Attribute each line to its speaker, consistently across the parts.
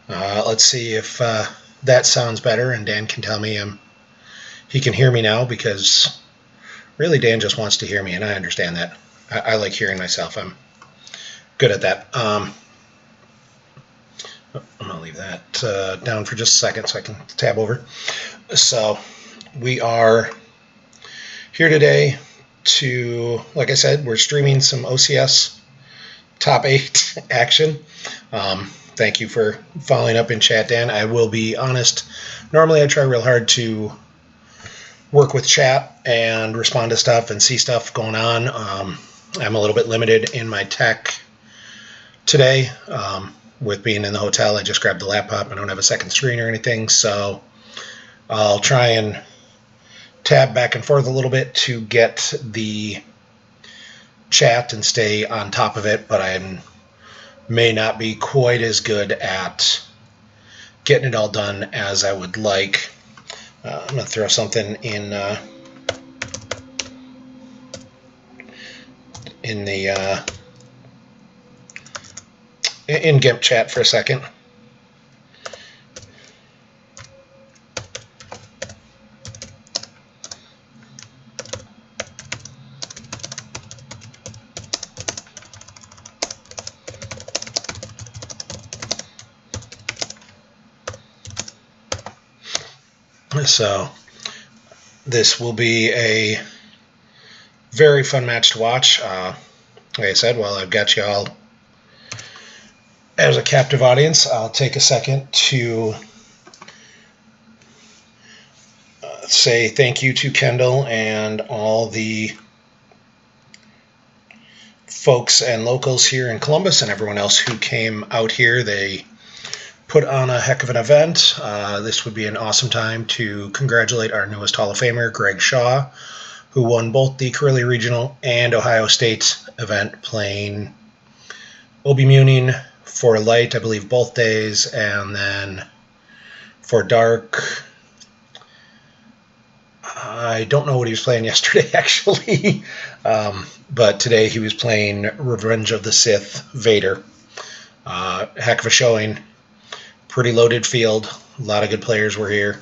Speaker 1: Let's see if that sounds better, and Dan can tell me he can hear me now, because really Dan just wants to hear me, and I understand that. I like hearing myself. I'm good at that. I'm going to leave that down for just a second so I can tab over. So we are here today to, like I said, we're streaming some OCS Top 8 action. Thank you for following up in chat, Dan. I will be honest, normally I try real hard to work with chat and respond to stuff and see stuff going on. I'm a little bit limited in my tech today. With being in the hotel, I just grabbed the laptop. I don't have a second screen or anything, so I'll try and tab back and forth a little bit to get the chat and stay on top of it, but I may not be quite as good at getting it all done as I would like. I'm going to throw something in the in GIMP chat for a second. So this will be a very fun match to watch. Like I said, while I've got you all as a captive audience, I'll take a second to say thank you to Kendall and all the folks and locals here in Columbus and everyone else who came out here. They put on a heck of an event. This would be an awesome time to congratulate our newest Hall of Famer, Greg Shaw, who won both the Curly Regional and Ohio State event, playing Obi Muning for light, I believe, both days, and then for dark, I don't know what he was playing yesterday, actually, but today he was playing Revenge of the Sith Vader. Heck of a showing, pretty loaded field, a lot of good players were here,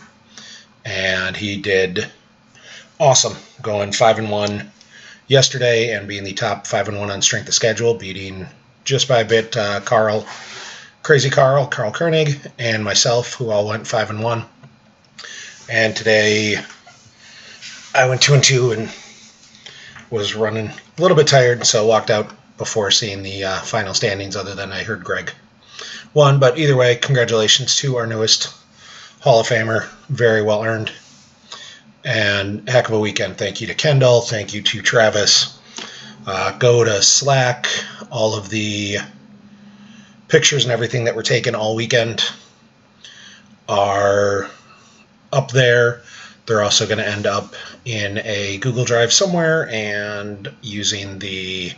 Speaker 1: and he did awesome, going 5-1 yesterday and being the top 5-1 on strength of schedule, beating just by a bit Crazy Carl Koenig, and myself, who all went 5-1. And today I went 2-2 and was running a little bit tired, so walked out before seeing the final standings, other than I heard Greg won. But either way, congratulations to our newest Hall of Famer. Very well earned. And heck of a weekend. Thank you to Kendall. Thank you to Travis. Go to Slack. All of the pictures and everything that were taken all weekend are up there. They're also going to end up in a Google Drive somewhere, and using the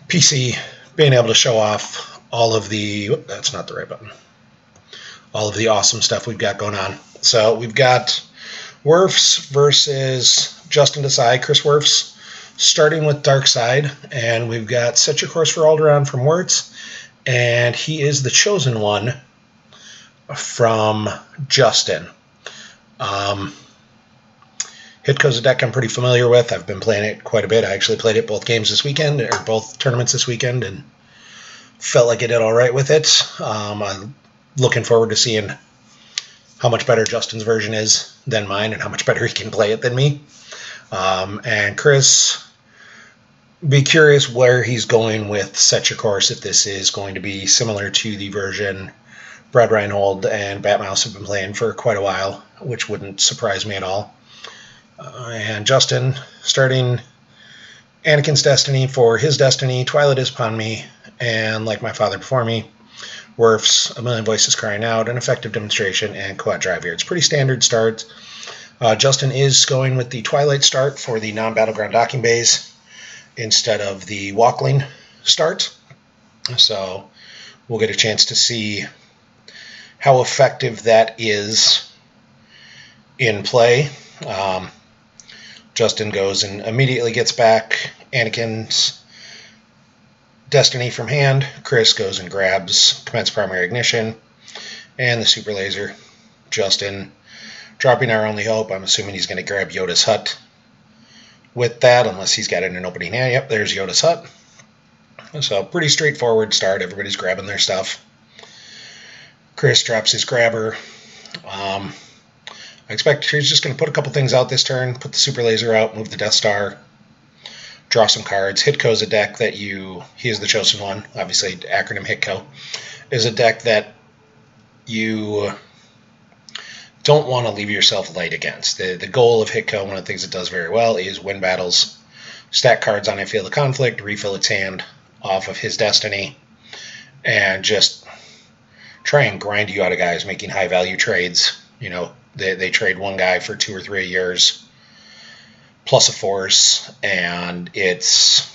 Speaker 1: PC, being able to show off all of the, that's not the right button, all of the awesome stuff we've got going on. So we've got Wirfs versus Justin Desai, Chris Wirfs, starting with Dark Side, and we've got Set Your Course for Alderaan from Wirtz, and he is the chosen one from Justin. HITCO's a deck I'm pretty familiar with. I've been playing it quite a bit. I actually played it both games this weekend, or both tournaments this weekend, and felt like I did all right with it. I'm looking forward to seeing how much better Justin's version is than mine, and how much better he can play it than me. And Chris, be curious where he's going with Set Your Course, if this is going to be similar to the version Brad Reinhold and Batmouse have been playing for quite a while, which wouldn't surprise me at all. And Justin starting Anakin's Destiny for his Destiny, Twilight is Upon Me, and Like My Father Before Me, Wirfs, A Million Voices Crying Out, An Effective Demonstration, and Quad Drive here. It's pretty standard starts. Justin is going with the Twilight start for the non-battleground docking bays instead of the Walkling start. So we'll get a chance to see how effective that is in play. Justin goes and immediately gets back Anakin's Destiny from hand. Chris goes and grabs Commence Primary Ignition and the Super Laser. Justin dropping our only hope. I'm assuming he's going to grab Yoda's Hut with that, unless he's got it in an opening hand. Yep, there's Yoda's Hut. So pretty straightforward start. Everybody's grabbing their stuff. Chris drops his grabber. I expect he's just going to put a couple things out this turn, put the Super Laser out, move the Death Star, draw some cards. HITCO's a deck that he is the chosen one. Obviously, acronym HITCO is a deck that you don't want to leave yourself light against. The goal of HITCO, one of the things it does very well, is win battles, stack cards on a field of conflict, refill its hand off of his Destiny, and just try and grind you out of guys making high value trades. You know, they trade one guy for 2 or 3 years plus a force, and it's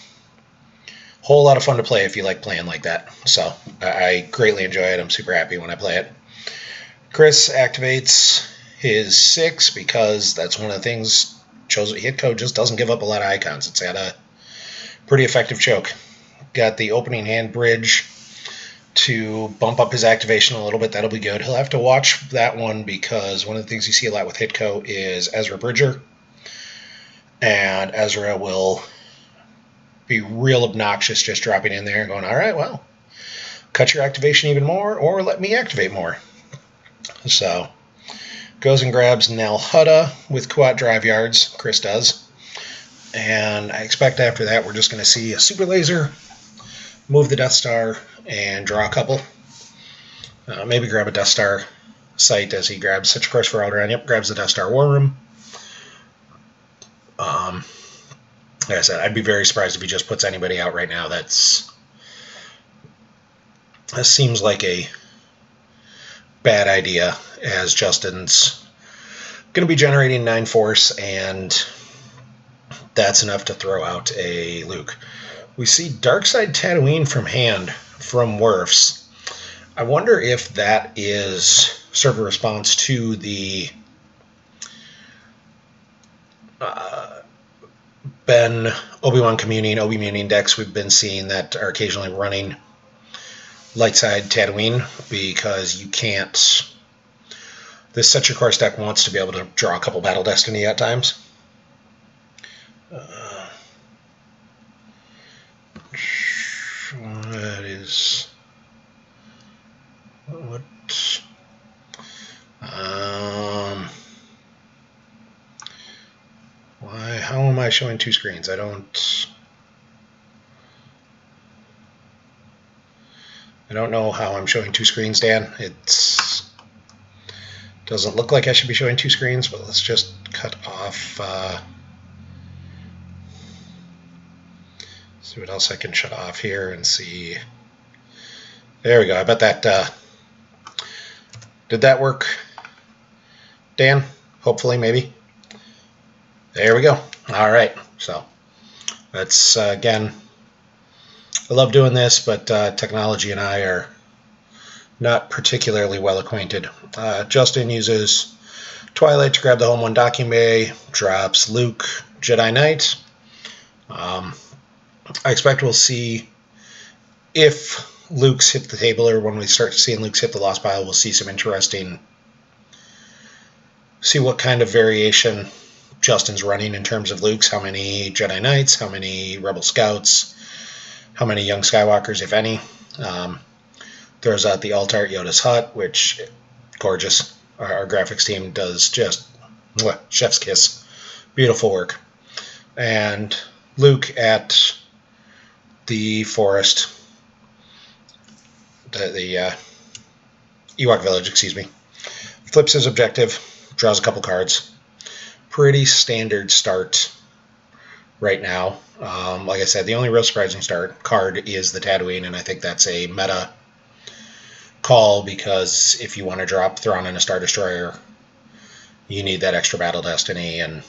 Speaker 1: a whole lot of fun to play if you like playing like that. So I greatly enjoy it. I'm super happy when I play it. Chris activates his 6 because that's one of the things HITCO just doesn't give up a lot of icons. It's got a pretty effective choke. Got the opening hand bridge to bump up his activation a little bit. That'll be good. He'll have to watch that one because one of the things you see a lot with HITCO is Ezra Bridger. And Ezra will be real obnoxious just dropping in there and going, all right, well, cut your activation even more or let me activate more. So goes and grabs Nell Hutta with Quat Drive Yards. Chris does. And I expect after that we're just going to see a Super Laser, move the Death Star, and draw a couple. Maybe grab a Death Star site as he grabs such a course for Alderaan. Yep, grabs the Death Star War Room. Like I said, I'd be very surprised if he just puts anybody out right now. That seems like a bad idea, as Justin's going to be generating 9 force, and that's enough to throw out a Luke. We see Darkside Tatooine from hand from Wirfs. I wonder if that is sort of a response to the Ben Obi-Wan Communing, Obi-Muning decks we've been seeing that are occasionally running light side Tatooine, because you can't. This Set Your Course deck wants to be able to draw a couple Battle Destiny at times. That is what. Why? How am I showing 2 screens? I don't know how I'm showing 2 screens, Dan. It doesn't look like I should be showing 2 screens, but let's just cut off. See what else I can shut off here and see. There we go. I bet that did that work, Dan? Hopefully, maybe. There we go. All right. So that's again. I love doing this, but technology and I are not particularly well acquainted. Justin uses Twilight to grab the home 1 docking bay, drops Luke, Jedi Knight. I expect we'll see if Luke's hit the table, or when we start seeing Luke's hit the lost pile, we'll see some interesting, see what kind of variation Justin's running in terms of Luke's, how many Jedi Knights, how many Rebel Scouts, how many young Skywalkers, if any. Throws out the alt-art Yoda's Hut, which, gorgeous. Our graphics team does just chef's kiss. Beautiful work. And Luke at the forest, the Ewok village, flips his objective, draws a couple cards. Pretty standard start right now. Like I said, the only real surprising start card is the Tatooine, and I think that's a meta call, because if you want to drop Thrawn and a Star Destroyer, you need that extra Battle Destiny, and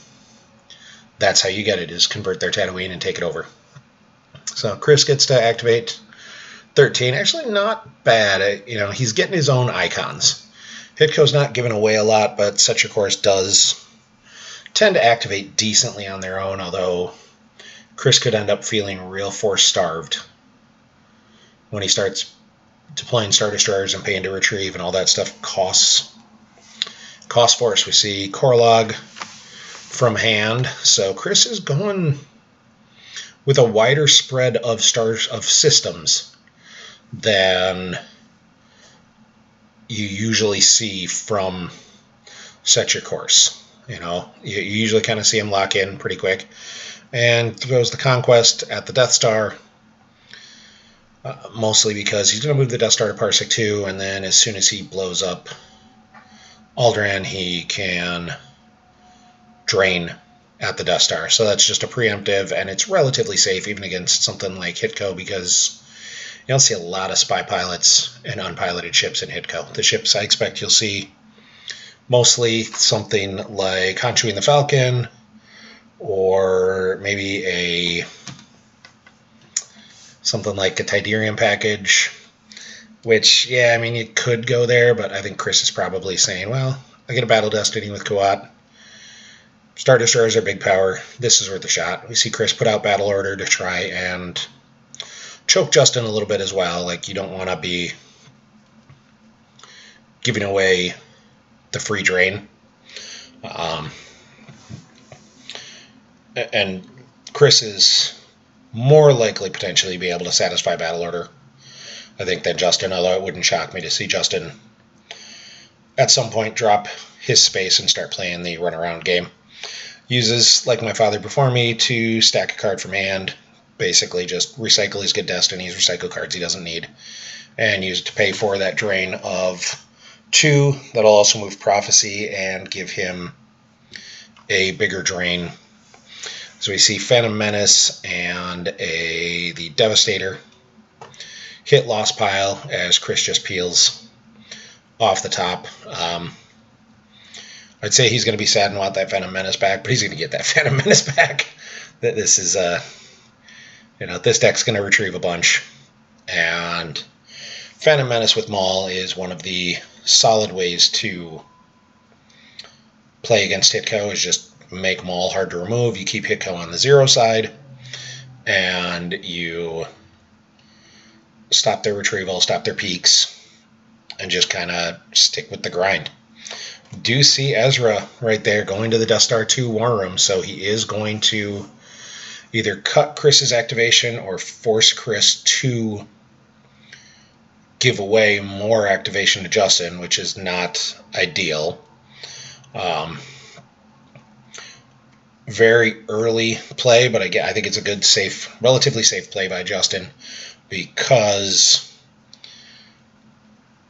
Speaker 1: that's how you get it, is convert their Tatooine and take it over. So Chris gets to activate 13. Actually, not bad. He's getting his own icons. HITCO's not giving away a lot, but Set Your Course does tend to activate decently on their own, although Chris could end up feeling real force starved when he starts deploying Star Destroyers and paying to retrieve and all that stuff costs force. We see Korlog from hand. So Chris is going with a wider spread of systems than you usually see from Set Your Course. You usually kind of see him lock in pretty quick. And throws the Conquest at the Death Star, mostly because he's going to move the Death Star to Parsec 2, and then as soon as he blows up Alderaan, he can drain at the Death Star. So that's just a preemptive, and it's relatively safe even against something like HITCO, because you don't see a lot of spy pilots and unpiloted ships in HITCO. The ships I expect you'll see mostly something like Khonshu the Falcon, or maybe something like a Tiderium package, which, yeah, I mean, you could go there, but I think Chris is probably saying, well, I get a Battle Destiny with Kuat. Star Destroyers are big power. This is worth a shot. We see Chris put out Battle Order to try and choke Justin a little bit as well. Like, you don't want to be giving away the free drain. And Chris is more likely potentially be able to satisfy Battle Order, I think, than Justin, although it wouldn't shock me to see Justin at some point drop his space and start playing the runaround game. Uses, like my father before me, to stack a card from hand, basically just recycle his good destinies, recycle cards he doesn't need, and use it to pay for that drain of 2. That'll also move Prophecy and give him a bigger drain. So we see Phantom Menace and the Devastator hit Lost Pile as Chris just peels off the top. I'd say he's going to be sad and want that Phantom Menace back, but he's going to get that Phantom Menace back. This is, this deck's going to retrieve a bunch. And Phantom Menace with Maul is one of the solid ways to play against HITCO, is just make Maul hard to remove. You keep HITCO on the 0 side, and you stop their retrieval, stop their peaks, and just kind of stick with the grind. Do see Ezra right there going to the Death Star 2 War Room, so he is going to either cut Chris's activation or force Chris to give away more activation to Justin, which is not ideal. Very early play, but I think it's a good, relatively safe play by Justin, because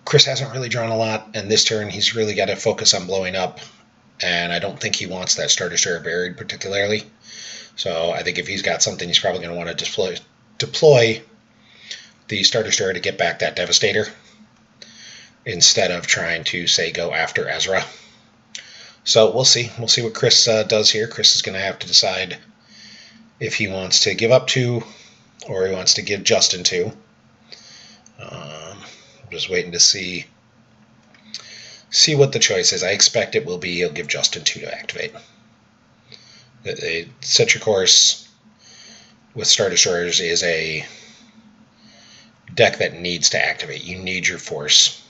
Speaker 1: Chris hasn't really drawn a lot, and this turn he's really got to focus on blowing up, and I don't think he wants that Star Destroyer buried particularly. So I think if he's got something, he's probably going to want to deploy the Star Destroyer to get back that Devastator, instead of trying to, say, go after Ezra. So we'll see. We'll see what Chris does here. Chris is going to have to decide if he wants to give up 2 or he wants to give Justin 2. Just waiting to see what the choice is. I expect it will be he'll give Justin 2 to activate. Set Your Course with Star Destroyers is a deck that needs to activate. You need your force.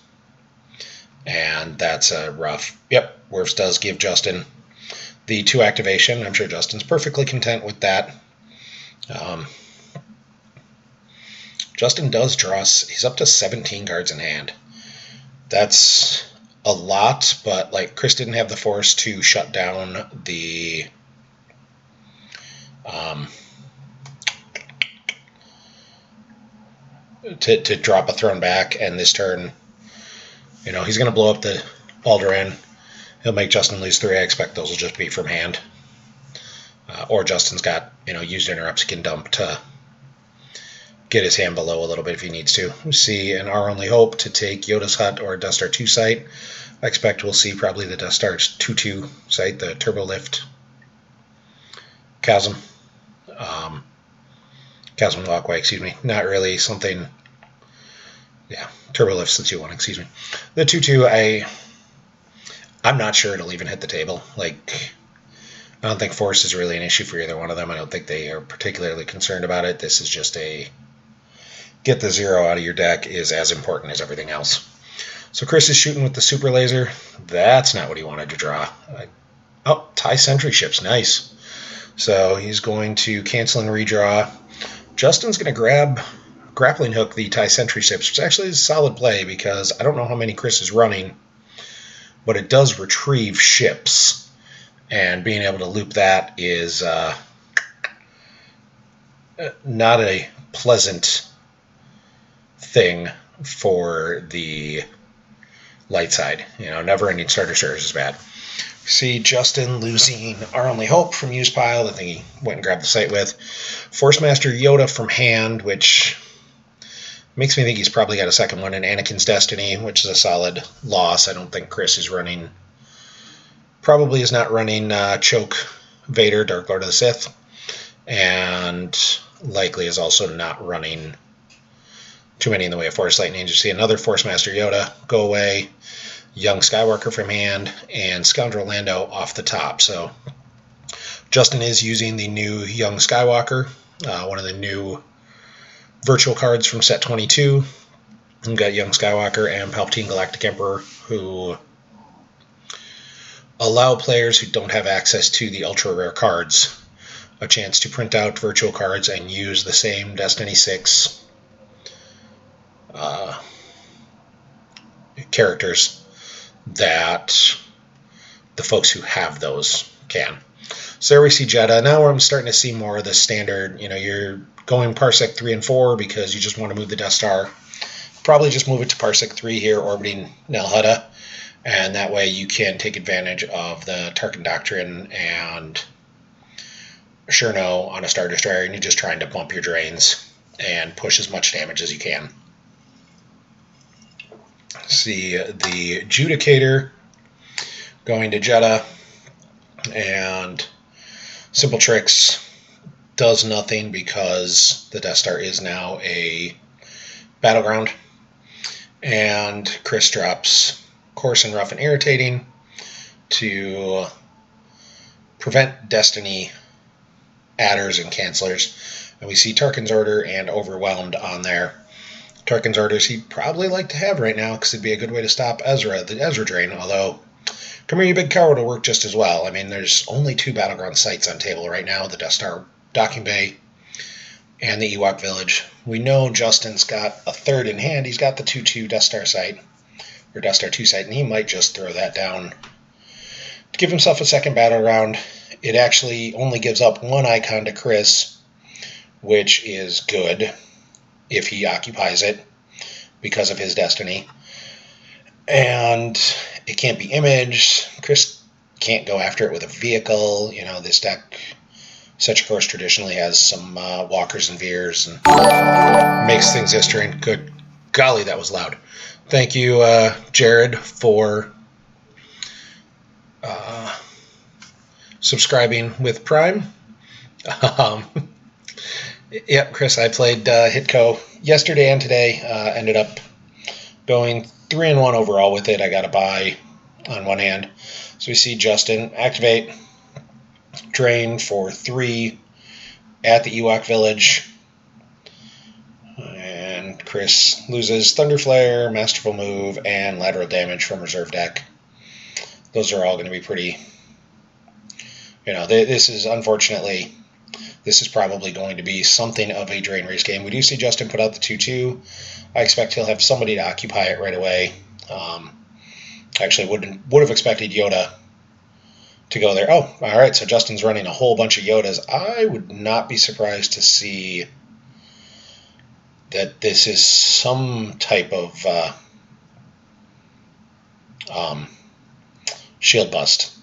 Speaker 1: And that's a rough. Yep, Wirfs does give Justin the 2 activation. I'm sure Justin's perfectly content with that. Justin does draw. He's up to 17 cards in hand. That's a lot, but like Chris didn't have the force to shut down the to drop a throne back, and this turn, he's going to blow up the Alderaan. He'll make Justin lose 3. I expect those will just be from hand. Or Justin's got, used interrupts he can dump to get his hand below a little bit if he needs to. We see an Our Only Hope to take Yoda's Hut or Death Star 2 site. I expect we'll see probably the Death Star 2-2 site, the Turbo Lift Chasm. Chasm Walkway, excuse me. Not really something... Yeah, Turbo Lift's the 2-1, excuse me. The 2-2, I'm not sure it'll even hit the table. Like, I don't think force is really an issue for either one of them. I don't think they are particularly concerned about it. This is just a get the 0 out of your deck is as important as everything else. So Chris is shooting with the super laser. That's not what he wanted to draw. Oh, tie sentry ships. Nice. So he's going to cancel and redraw. Justin's going to grab grappling hook the tie sentry ships, which actually is a solid play because I don't know how many Chris is running, but it does retrieve ships. And being able to loop that is not a pleasant thing for the light side. Never-ending starter shares is bad. See Justin losing our only hope from use pile, the thing he went and grabbed the site with. Force Master Yoda from hand, which makes me think he's probably got a second one in Anakin's Destiny, which is a solid loss. I don't think Chris is running. Probably is not running Choke Vader, Dark Lord of the Sith, and likely is also not running too many in the way of Force Lightning. You see another Force Master Yoda go away, Young Skywalker from hand, and Scoundrel Lando off the top. So Justin is using the new Young Skywalker, one of the new virtual cards from set 22. We've got Young Skywalker and Palpatine Galactic Emperor, who allow players who don't have access to the ultra rare cards a chance to print out virtual cards and use the same Destiny 6 characters that the folks who have those can. So there we see Jeddah. Now I'm starting to see more of the standard, you're going Parsec 3 and 4 because you just want to move the Death Star. Probably just move it to Parsec 3 here, orbiting Nal Hutta. And that way you can take advantage of the Tarkin Doctrine and Cherno on a Star Destroyer, and you're just trying to bump your drains and push as much damage as you can. See the Judicator going to Jeddah, and Simple Tricks does nothing because the Death Star is now a battleground. And Chris drops Coarse and Rough and Irritating to prevent Destiny adders and cancelers. And we see Tarkin's Order and Overwhelmed on there. Tarkin's Orders he'd probably like to have right now because it'd be a good way to stop the Ezra drain, although Come Here, You Big Coward will work just as well. I mean, there's only 2 battleground sites on table right now, the Death Star Docking Bay and the Ewok Village. We know Justin's got a third in hand. He's got the 2-2 Death Star site, or Death Star 2 site, and he might just throw that down to give himself a second battleground. It actually only gives up 1 icon to Chris, which is good if he occupies it because of his Destiny. And it can't be imaged. Chris can't go after it with a vehicle. This deck, such a course, traditionally has some walkers and veers and makes things history. Good golly, that was loud. Thank you, Jared, for subscribing with Prime. Yep, Chris, I played HITCO yesterday and today. Ended up going 3-1 overall with it. I got a bye on one hand. So we see Justin activate, drain for 3 at the Ewok Village. And Chris loses Thunder Flare, Masterful Move, and Lateral Damage from reserve deck. Those are all going to be pretty... this is, unfortunately, this is probably going to be something of a drain race game. We do see Justin put out the 2-2. I expect he'll have somebody to occupy it right away. Actually, would have expected Yoda to go there. Oh, all right, so Justin's running a whole bunch of Yodas. I would not be surprised to see that this is some type of shield bust.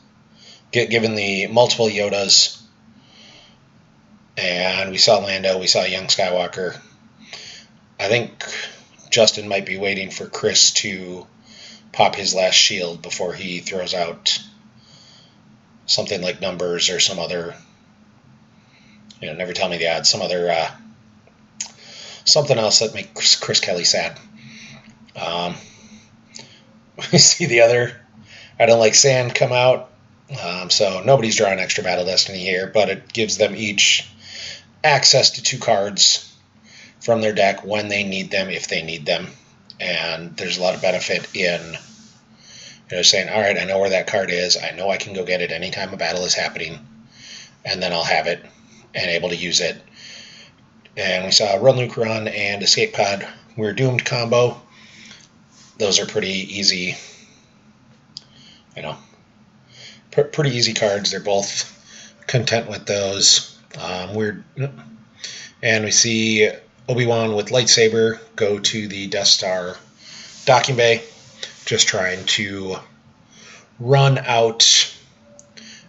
Speaker 1: Given the multiple Yodas, and we saw Lando, we saw Young Skywalker, I think Justin might be waiting for Chris to pop his last shield before he throws out something like numbers or some other, never tell me the odds, some other, something else that makes Chris Kelly sad. We see the other I Don't Like Sand come out. So nobody's drawing extra Battle Destiny here, but it gives them each access to 2 cards from their deck when they need them, if they need them. And there's a lot of benefit in saying, all right, I know where that card is. I know I can go get it anytime a battle is happening, and then I'll have it and able to use it. And we saw Run Luke Run and Escape Pod. We're Doomed combo. Those are pretty easy, pretty easy cards. They're both content with those. And we see Obi-Wan with Lightsaber go to the Death Star docking bay, just trying to run out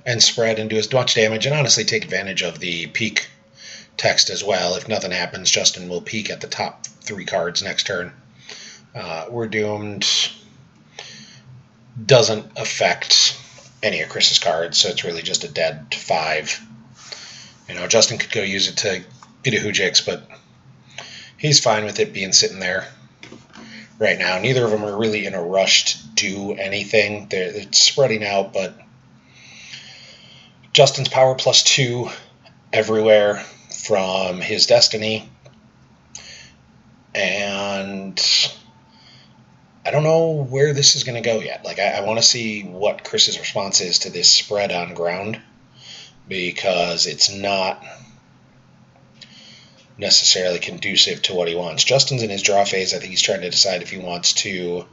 Speaker 1: and spread and do as much damage, and honestly take advantage of the peak text as well. If nothing happens, Justin will peek at the top 3 cards next turn. We're Doomed doesn't affect any of Chris's cards, so it's really just a dead 5. Justin could go use it to get a Hoojix, but he's fine with it being sitting there right now. Neither of them are really in a rush to do anything. It's spreading out, but Justin's power +2 everywhere from his Destiny, and I don't know where this is going to go yet. I want to see what Chris's response is to this spread on ground, because it's not necessarily conducive to what he wants. Justin's in his draw phase. I think he's trying to decide if he wants to.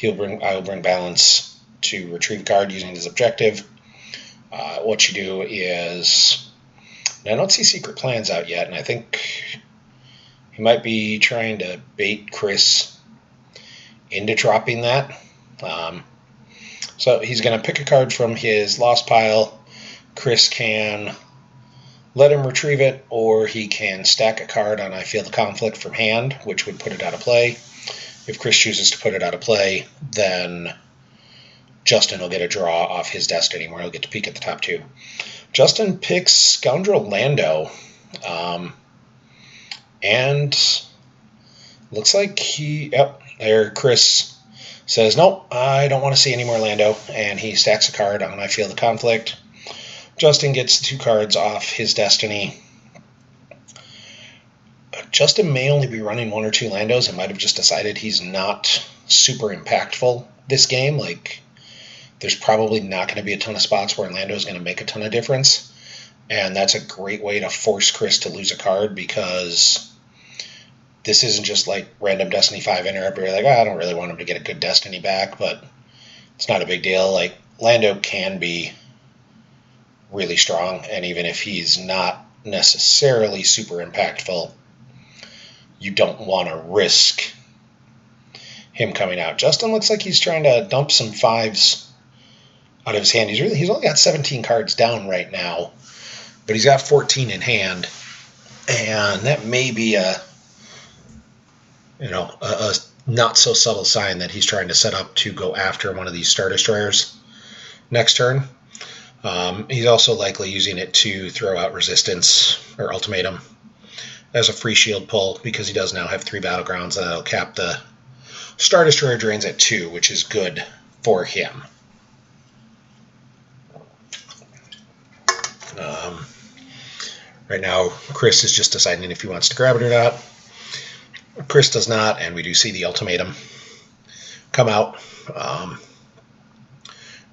Speaker 1: I will bring balance to retrieve a card using his objective. What you do is, I don't see Secret Plans out yet, and I think he might be trying to bait Chris into dropping that. So he's going to pick a card from his lost pile. Chris can let him retrieve it, or he can stack a card on I Feel the Conflict from hand, which would put it out of play. If Chris chooses to put it out of play, then Justin will get a draw off his Destiny, where he'll get to peek at the top 2. Justin picks Scoundrel Lando, and looks like Chris says, nope, I don't want to see any more Lando, and he stacks a card on I Feel the Conflict. Justin gets 2 cards off his Destiny. Justin may only be running 1 or 2 Landos and might have just decided he's not super impactful this game. There's probably not going to be a ton of spots where Lando is going to make a ton of difference, and that's a great way to force Chris to lose a card, because this isn't just like random Destiny 5 interrupt where you're like, I don't really want him to get a good Destiny back, but it's not a big deal. Lando can be really strong, and even if he's not necessarily super impactful, you don't want to risk him coming out. Justin looks like he's trying to dump some 5s out of his hand. He's only got 17 cards down right now, but he's got 14 in hand, and that may be a not so subtle sign that he's trying to set up to go after one of these Star Destroyers next turn. He's also likely using it to throw out Resistance or Ultimatum as a free shield pull, because he does now have 3 Battlegrounds, and that'll cap the Star Destroyer drains at 2, which is good for him. Right now, Chris is just deciding if he wants to grab it or not. Chris does not, and we do see the Ultimatum come out.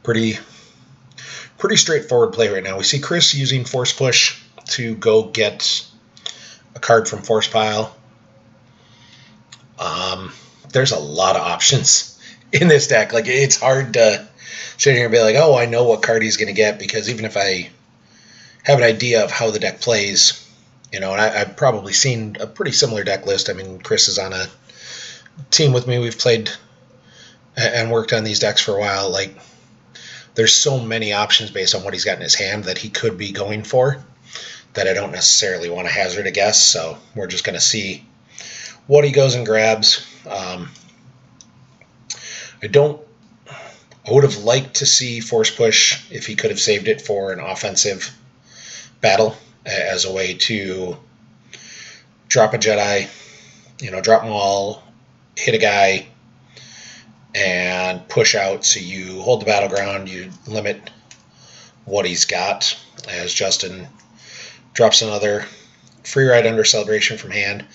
Speaker 1: Pretty straightforward play right now. We see Chris using Force Push to go get a card from Force Pile. There's a lot of options in this deck. It's hard to sit here and be like, oh, I know what card he's going to get, because even if I have an idea of how the deck plays, and I've probably seen a pretty similar deck list. I mean, Chris is on a team with me. We've played and worked on these decks for a while. There's so many options based on what he's got in his hand that he could be going for that I don't necessarily want to hazard a guess. So we're just going to see what he goes and grabs. I would have liked to see Force Push if he could have saved it for an offensive battle as a way to drop a Jedi, drop them all, hit a guy, and push out, so you hold the battleground, you limit what he's got, as Justin drops another Free Ride Under Celebration from hand.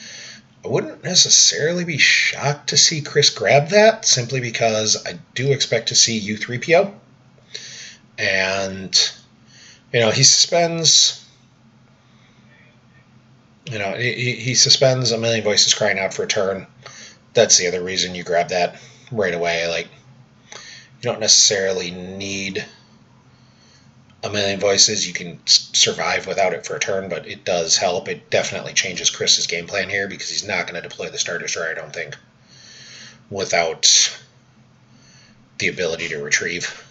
Speaker 1: I wouldn't necessarily be shocked to see Chris grab that, simply because I do expect to see U3PO. And, he suspends... he suspends A Million Voices Crying Out for a turn. That's the other reason you grab that right away. Like, you don't necessarily need A Million Voices. You can survive without it for a turn, but it does help. It definitely changes Chris's game plan here, because he's not going to deploy the Star Destroyer, I don't think, without the ability to retrieve.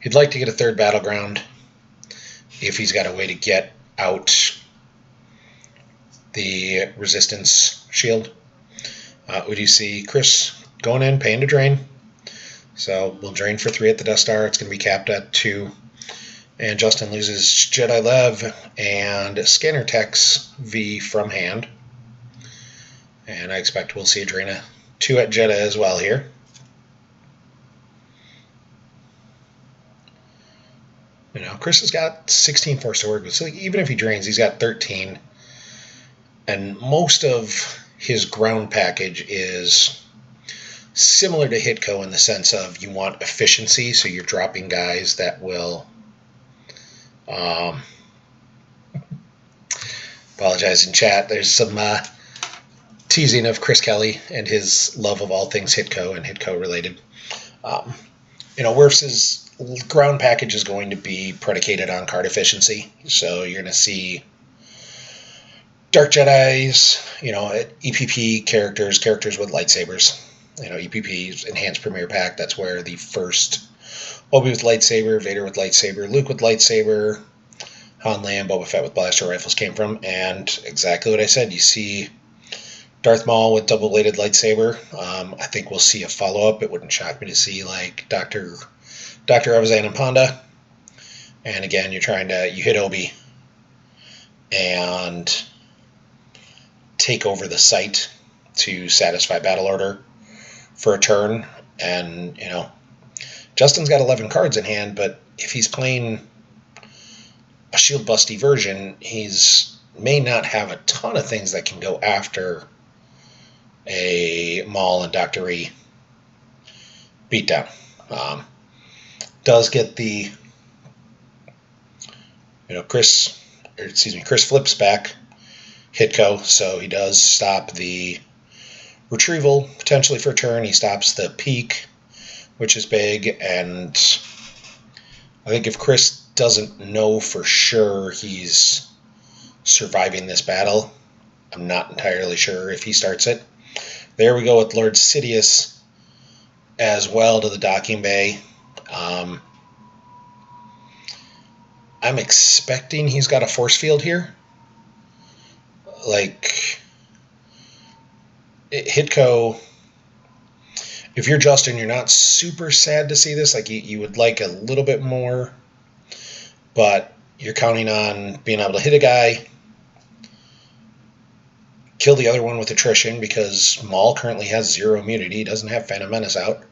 Speaker 1: He'd like to get a third battleground if he's got a way to get out the resistance shield. We do see Chris going in, paying to drain. So we'll drain for 3 at the Death Star. It's going to be capped at 2. And Justin loses Jedi Lev and Scanner Tech's V from hand. And I expect we'll see a drain of 2 at Jedi as well here. Chris has got 16 force to work with. So even if he drains, he's got 13. And most of his ground package is similar to HITCO in the sense of you want efficiency, so you're dropping guys that will... apologize in chat. There's some teasing of Chris Kelly and his love of all things HITCO and HITCO related. Wirfs' ground package is going to be predicated on card efficiency, so you're going to see Dark Jedis, EPP characters with lightsabers. EPP's Enhanced Premier Pack, that's where the first Obi with lightsaber, Vader with lightsaber, Luke with lightsaber, Han, Leia, and Boba Fett with blaster rifles came from. And exactly what I said, you see Darth Maul with double-bladed lightsaber. I think we'll see a follow-up. It wouldn't shock me to see, like, Dr. Avazan and Ponda. And again, you hit Obi and take over the site to satisfy battle order for a turn. And, Justin's got 11 cards in hand, but if he's playing a shield busty version, he's may not have a ton of things that can go after a Maul and Dr. E beatdown. Does get the Chris flips back HITCO, so he does stop the retrieval potentially for a turn. He stops the peak, which is big, and I think if Chris doesn't know for sure he's surviving this battle, I'm not entirely sure if he starts it. There we go with Lord Sidious as well to the docking bay. I'm expecting he's got a force field here. Like, HITCO, if you're Justin, you're not super sad to see this. Like, you would like a little bit more, but you're counting on being able to hit a guy, kill the other one with attrition, because Maul currently has 0 immunity. He doesn't have Phantom Menace out.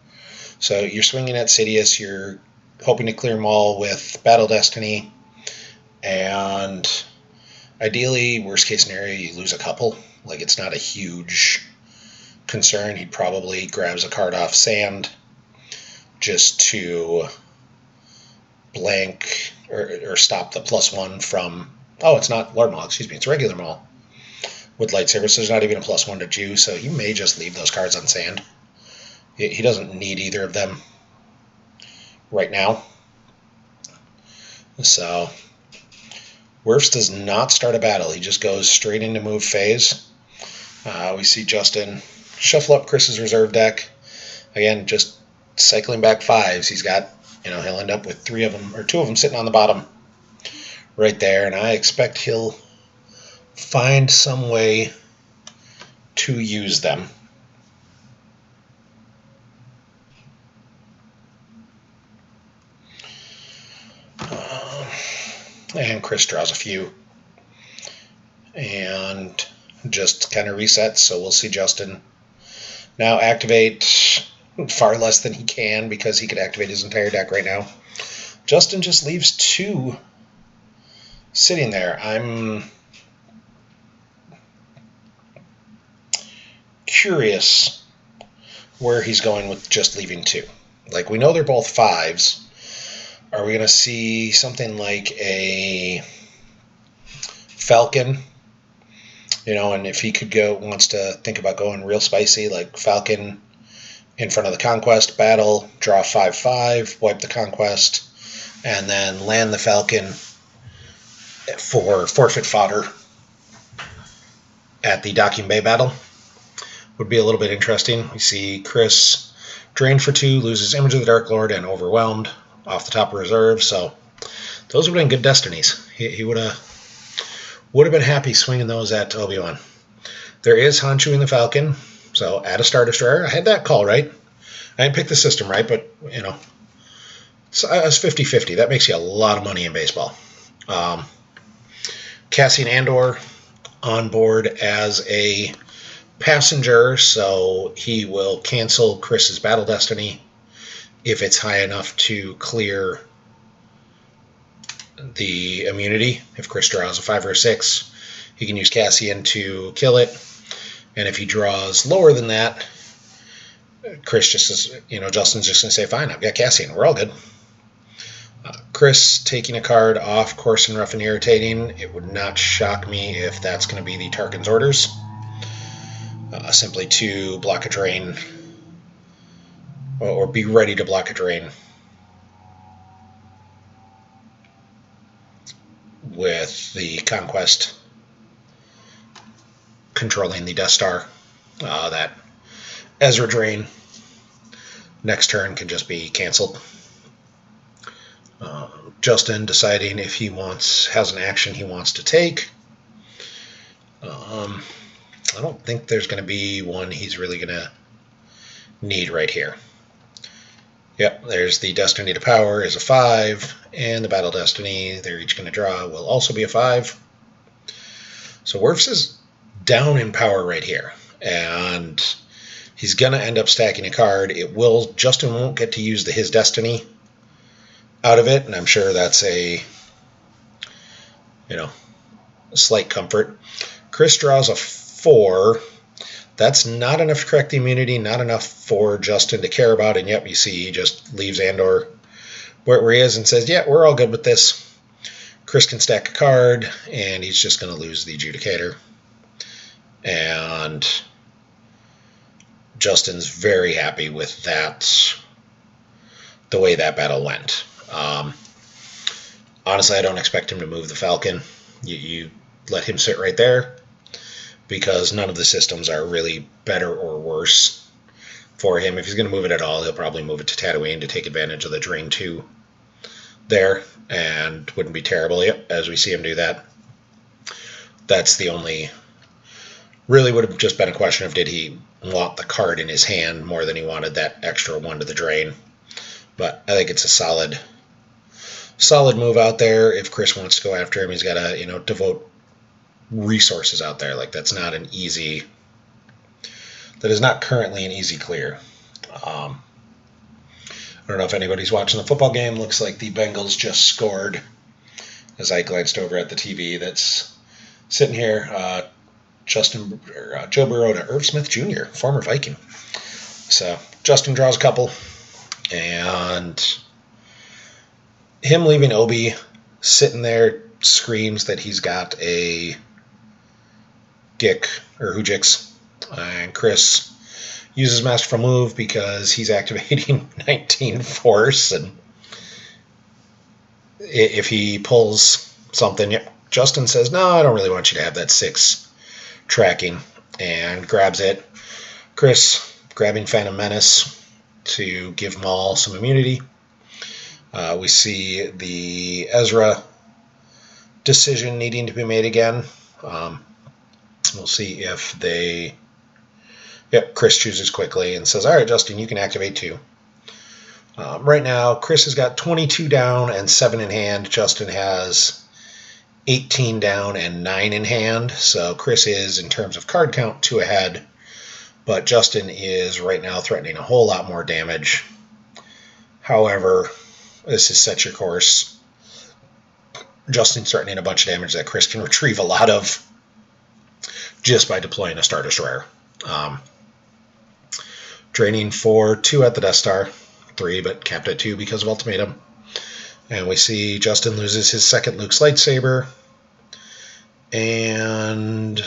Speaker 1: So you're swinging at Sidious. You're hoping to clear Maul with Battle Destiny. And ideally, worst case scenario, you lose a couple. Like, it's not a huge concern. He probably grabs a card off sand just to blank or stop the +1 from... Oh, it's not Lord Maul, excuse me. It's regular Maul with lightsaber, so there's not even a +1 to Jew, so he may just leave those cards on sand. He doesn't need either of them right now. So Wirfs does not start a battle. He just goes straight into move phase. We see Justin shuffle up Chris's reserve deck. Again, just cycling back 5s. He's got, he'll end up with 3 of them, or 2 of them sitting on the bottom right there. And I expect he'll find some way to use them. And Chris draws a few. And just kind of resets, so we'll see Justin now activate far less than he can, because he could activate his entire deck right now. Justin just leaves 2 sitting there. I'm curious where he's going with just leaving 2. Like, we know they're both 5s. Are we going to see something like a Falcon? And if he wants to think about going real spicy, like Falcon in front of the Conquest, battle, draw 5/5, wipe the Conquest, and then land the Falcon for forfeit fodder at the Docking Bay battle. Would be a little bit interesting. We see Chris drained for 2, loses Image of the Dark Lord, and Overwhelmed off the top of reserve. So those would have been good destinies. He would have been happy swinging those at Obi-Wan. There is Han chewing the Falcon, so add a Star Destroyer. I had that call right. I didn't pick the system right, but, it's 50-50. That makes you a lot of money in baseball. Cassian Andor on board as a passenger, so he will cancel Chris's Battle Destiny if it's high enough to clear the immunity. If Chris draws a 5 or a 6, he can use Cassian to kill it. And if he draws lower than that, Chris just says, Justin's just going to say, fine, I've got Cassian. We're all good. Chris taking a card off Coarse and Rough and Irritating. It would not shock me if that's going to be the Tarkin's Orders. Simply to block a drain, or be ready to block a drain with the Conquest controlling the Death Star. That Ezra drain next turn can just be canceled. Justin deciding if he has an action he wants to take. I don't think there's going to be one he's really going to need right here. Yep, there's the Destiny to Power is a 5, and the Battle Destiny they're each going to draw will also be a 5. So Wirfs is down in power right here, and he's going to end up stacking a card. Justin won't get to use his Destiny out of it, and I'm sure that's a slight comfort. Chris draws a 4. That's not enough to correct the immunity, not enough for Justin to care about, and yep, you see he just leaves Andor where he is and says, yeah, we're all good with this. Chris can stack a card, and he's just going to lose the Adjudicator. And Justin's very happy with that, the way that battle went. Honestly, I don't expect him to move the Falcon. You let him sit right there, because none of the systems are really better or worse for him. If he's going to move it at all, he'll probably move it to Tatooine to take advantage of the Drain 2 there, and wouldn't be terrible. Yep, as we see him do that. That's the only... Really would have just been a question of did he want the card in his hand more than he wanted that extra 1 to the Drain. But I think it's a solid move out there. If Chris wants to go after him, he's got to, devote resources out there. Like, that is not currently an easy clear. I don't know if anybody's watching the football game. Looks like the Bengals just scored as I glanced over at the TV that's sitting here. Joe Burrow to Irv Smith Jr., former Viking. So Justin draws a couple, and him leaving Obi sitting there screams that he's got a Dick or Hoojix, and Chris uses Masterful Move because he's activating 19 Force, and if he pulls something, Justin says, no, I don't really want you to have that 6 tracking, and grabs it. Chris grabbing Phantom Menace to give Maul some immunity. We see the Ezra decision needing to be made again. We'll see if they... Yep, Chris chooses quickly and says, all right, Justin, you can activate 2. Right now, Chris has got 22 down and 7 in hand. Justin has 18 down and 9 in hand. So Chris is, in terms of card count, 2 ahead. But Justin is right now threatening a whole lot more damage. However, this is Set Your Course. Justin's threatening a bunch of damage that Chris can retrieve a lot of just by deploying a Star Destroyer. draining for 2 at the Death Star, 3, but capped at 2 because of Ultimatum. And we see Justin loses his second Luke's lightsaber, and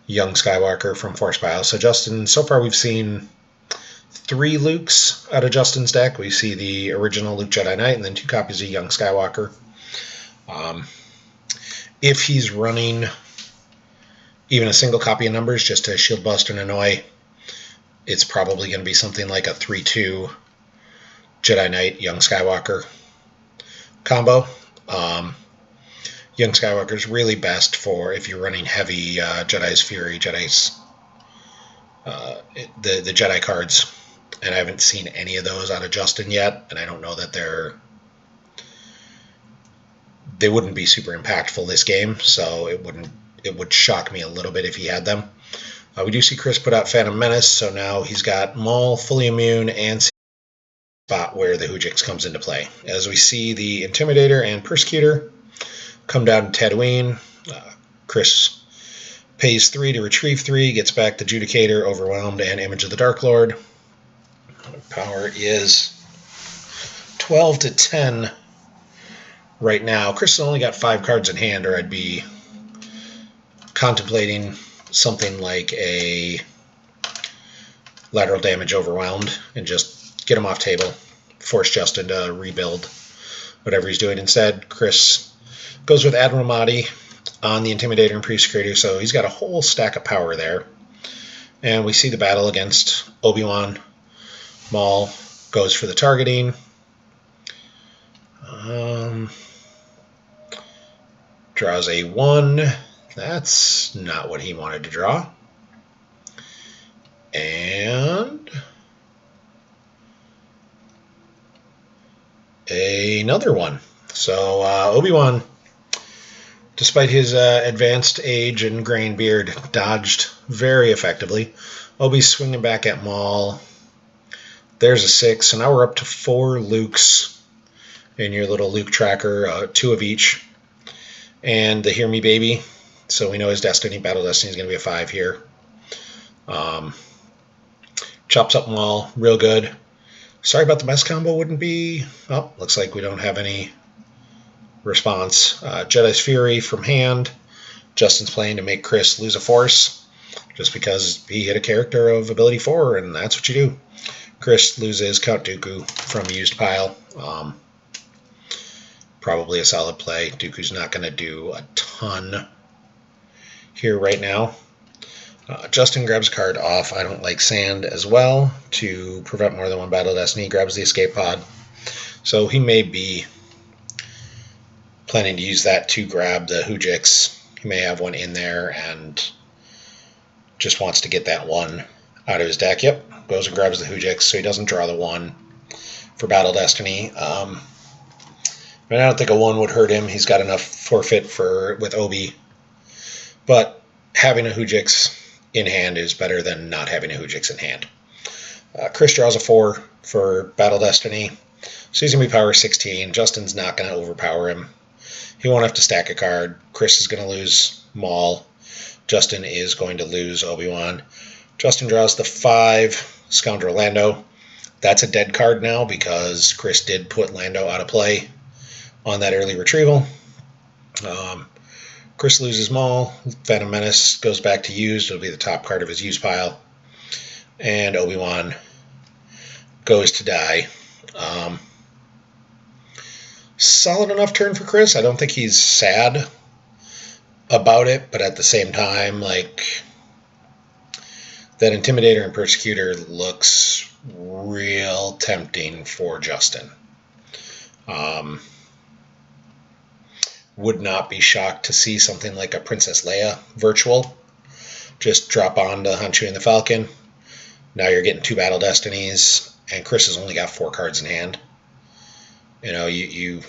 Speaker 1: young Skywalker from Force Bio. So Justin, so far we've seen 3 Lukes out of Justin's deck. We see the original Luke Jedi Knight and then 2 copies of young Skywalker. If he's running even a single copy of numbers just to shield, bust, and annoy, it's probably going to be something like a 3-2 Jedi Knight, young Skywalker combo. Young Skywalker is really best for if you're running heavy Jedi's Fury, Jedi's the Jedi cards, and I haven't seen any of those out of Justin yet, and I don't know that they wouldn't be super impactful this game, so it would shock me a little bit if he had them. We do see Chris put out Phantom Menace, so now he's got Maul, Fully Immune, and spot where the Hoojix comes into play. As we see the Intimidator and Persecutor come down to Tatooine, Chris pays 3 to retrieve 3, gets back the Judicator, Overwhelmed, and Image of the Dark Lord. Power is 12 to 10 right now. Chris has only got 5 cards in hand, or I'd be contemplating something like a lateral damage Overwhelmed and just get him off table, force Justin to rebuild whatever he's doing. Instead, Chris goes with Admiral Mahdi on the Intimidator and Persecutor, so he's got a whole stack of power there. And we see the battle against Obi-Wan. Maul goes for the targeting. Draws a 1. That's not what he wanted to draw. And another 1. So Obi-Wan, despite his advanced age and graying beard, dodged very effectively. Obi's swinging back at Maul. There's a 6. So now we're up to 4 Lukes in your little Luke tracker, 2 of each. And the Hear Me Baby. So we know his Destiny, Battle Destiny, is going to be a 5 here. Chops up Maul, real good. Sorry about the mess combo wouldn't be... Oh, looks like we don't have any response. Jedi's Fury from hand. Justin's playing to make Chris lose a force, just because he hit a character of ability 4, and that's what you do. Chris loses Count Dooku from used pile. Probably a solid play. Dooku's not going to do a ton here right now. Justin grabs a card off I Don't Like Sand as well to prevent more than 1 Battle Destiny. Grabs the Escape Pod. So he may be planning to use that to grab the Hoojix. He may have one in there and just wants to get that 1 out of his deck. Yep, goes and grabs the Hoojix so he doesn't draw the 1 for Battle Destiny. But I don't think a 1 would hurt him. He's got enough forfeit with Obi. But having a Hoojix in hand is better than not having a Hoojix in hand. Chris draws a 4 for Battle Destiny. So he's going to be power 16. Justin's not going to overpower him. He won't have to stack a card. Chris is going to lose Maul. Justin is going to lose Obi-Wan. Justin draws the 5, Scoundrel Lando. That's a dead card now because Chris did put Lando out of play on that early retrieval. Chris loses Maul. Phantom Menace goes back to used. It'll be the top card of his used pile. And Obi-Wan goes to die. Solid enough turn for Chris. I don't think he's sad about it, but at the same time, like, that Intimidator and Persecutor looks real tempting for Justin. Would not be shocked to see something like a Princess Leia virtual. Just drop on to Hanchu and the Falcon. Now you're getting 2 Battle Destinies, and Chris has only got 4 cards in hand. You know, you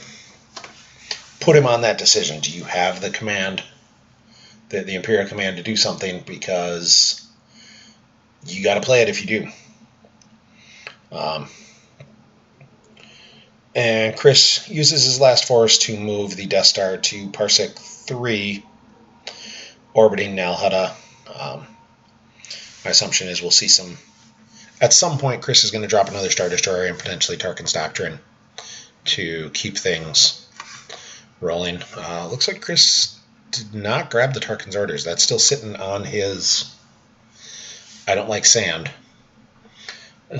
Speaker 1: put him on that decision. Do you have the command, the Imperial command to do something? Because you got to play it if you do. And Chris uses his last force to move the Death Star to Parsec 3, orbiting Nal Hutta. my assumption is we'll see some. At some point, Chris is going to drop another Star Destroyer and potentially Tarkin's Doctrine to keep things rolling. Looks like Chris did not grab the Tarkin's Orders. That's still sitting on his I don't like sand.